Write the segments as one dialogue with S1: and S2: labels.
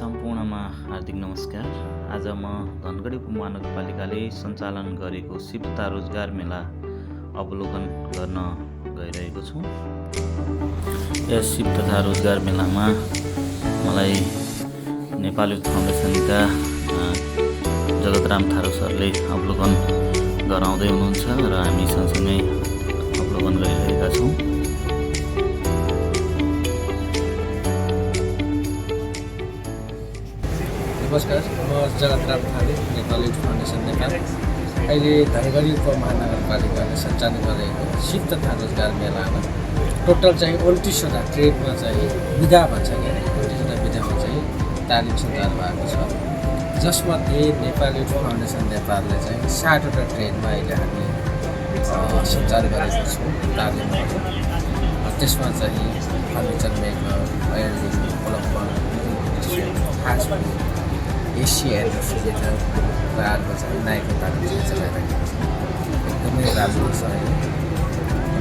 S1: सम्पूर्णमा हार्दिक नमस्कार। आज म धनगढी उपमहानगरपालिकाले सञ्चालन गरेको सिफ्ता रोजगार मेला अवलोकन गर्न गइरहेको छु। यस सिप तथा रोजगार मेलामा मलाई नेपाल युथ फाउन्डेसनका जगतराम थारू सरले अवलोकन गराउँदै हुनुहुन्छ र हामी सँगसँगै अवलोकन गरिरहेका छौँ।
S2: नमस्कार, म जगतराम थारू, नेपाल युथ फाउन्डेसन नेपाल। अहिले धनगढी उपमहानगरपालिकाले सञ्चालन गरेको सिप तथा रोजगार मेलामा टोटल चाहिँ 29वटा ट्रेडमा चाहिँ विधा भन्छ क्या 29वटा विधामा चाहिँ तालिम सञ्चालन भएको छ, जसमध्ये नेपाल युथ फाउन्डेसन नेपालले चाहिँ 60वटा ट्रेडमा अहिले हामी सञ्चालन गरेको छौँ तालिमहरू। त्यसमा चाहिँ furniture maker, wiring, plumber, fast AC and refrigerator र अर्को चाहिँ नाइको तालिम चाहिँ चलाइरहेको छ। एकदमै राम्रो छ अहिले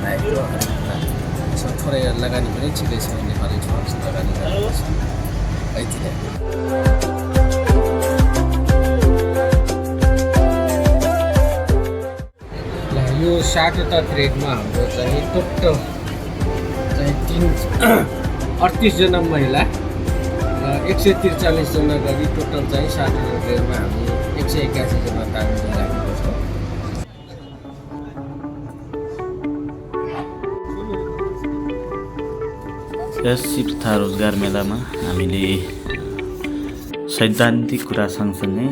S2: नाइको छ। थोरै लगानी पनि ठिकै छ, नेपाली फाउन्डेसन लगानी गरेको छ। यति नै। ल यो 60वटा ट्रेडमा हाम्रो चाहिँ टोटल चाहिँ 38जना महिला 143 जना गरी टोटल चाहिँ 60वटा ट्रेडमा हामी 181 जना तालिम दिइराखेको छौँ।
S1: यस सिप तथा रोजगार मेलामा हामीले सैद्धान्तिक कुरा सँगसँगै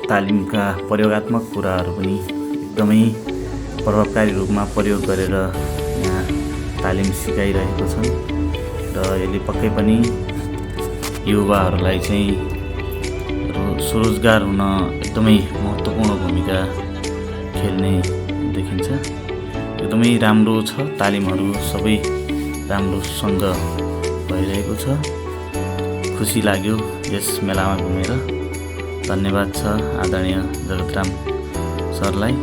S1: तालिमका प्रयोगात्मक कुराहरू पनि एकदमै प्रभावकारी रूपमा प्रयोग गरेर यहाँ तालिम सिकाइरहेको छन् र यसले पक्कै पनि युवाहरूलाई चाहिँ स्वरोजगार हुन एकदमै महत्त्वपूर्ण भूमिका खेल्ने देखिन्छ। एकदमै राम्रो छ, तालिमहरू सबै राम्रोसँग भइरहेको छ। खुसी लाग्यो यस मेलामा घुमेर। धन्यवाद छ आदरणीय जगतराम सरलाई।